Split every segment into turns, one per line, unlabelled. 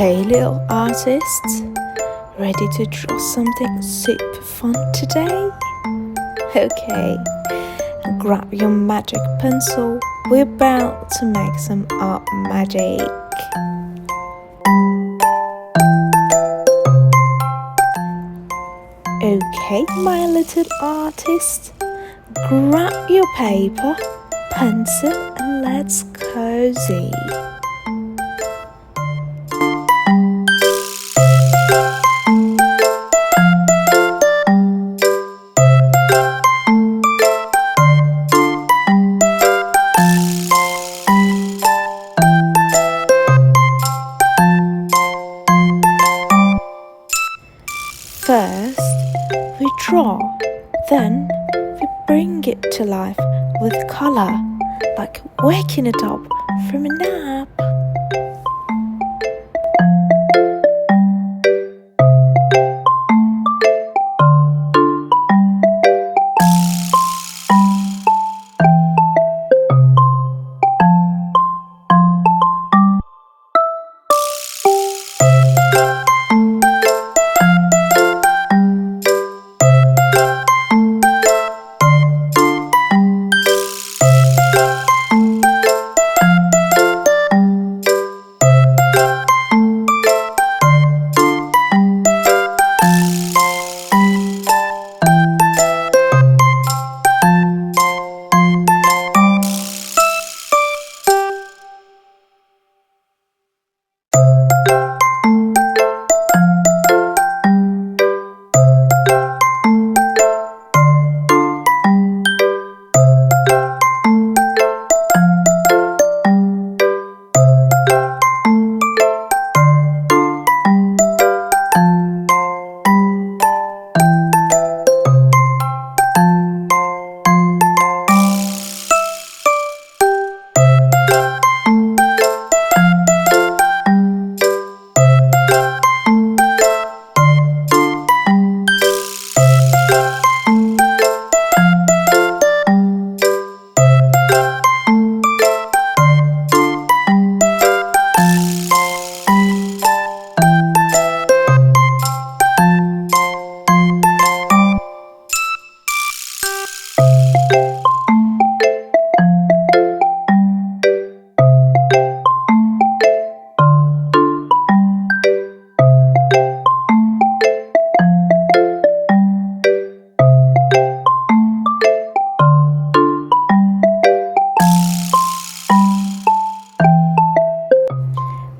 Hey little artists, ready to draw something super fun today? Okay, grab your magic pencil, we're about to make some art magic. Okay, my little artist, grab your paper, pencil and let's cozy. First, we draw, then we bring it to life with color, like waking it up from a nap.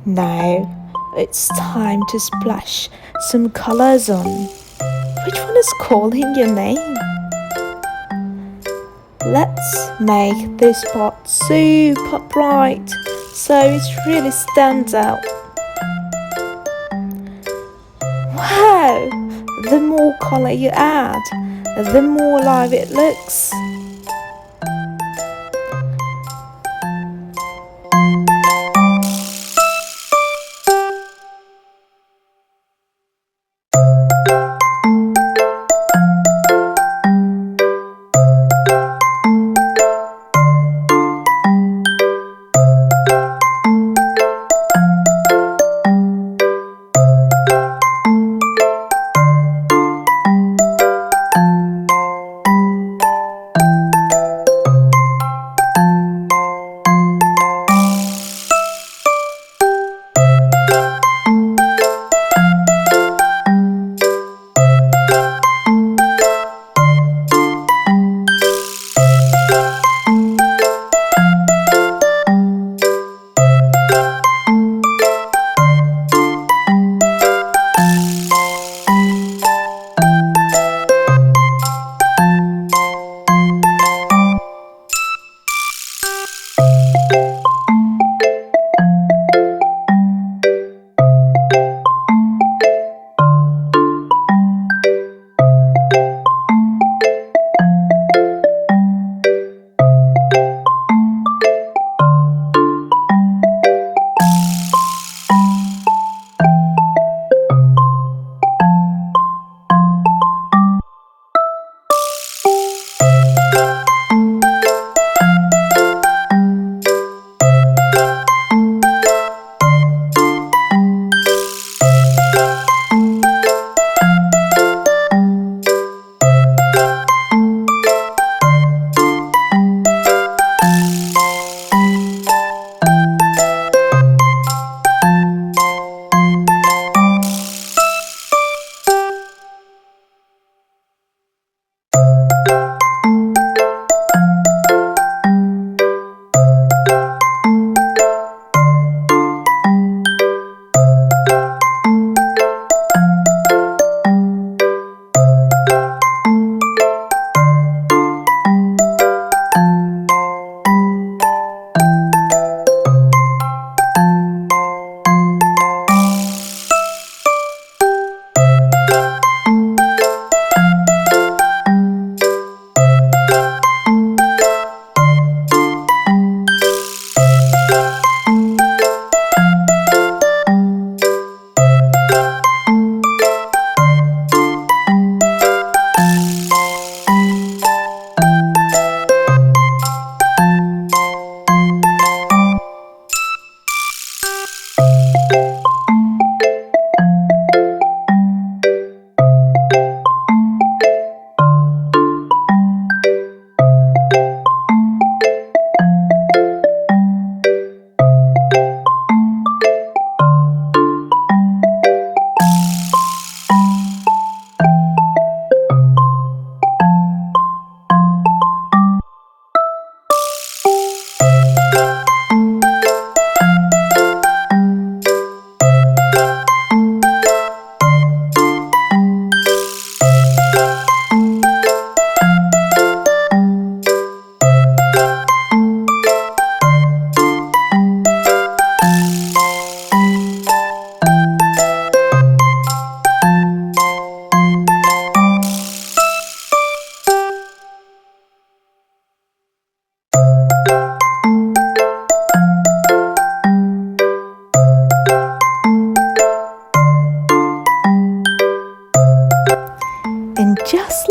Now it's time to splash some colors on. Which one is calling your name? Let's make this pot super bright so it really stands out. Wow! The more color you add, the more alive it looks.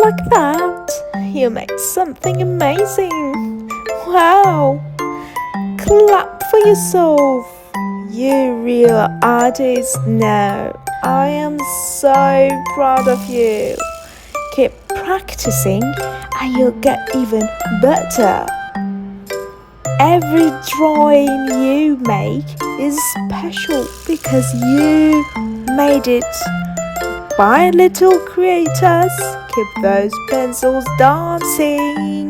like that, you made something amazing. Wow! Clap for yourself. You real artist now. I am so proud of you. Keep practicing and you'll get even better. Every drawing you make is special because you made it. Bye, little creators. Keep those pencils dancing.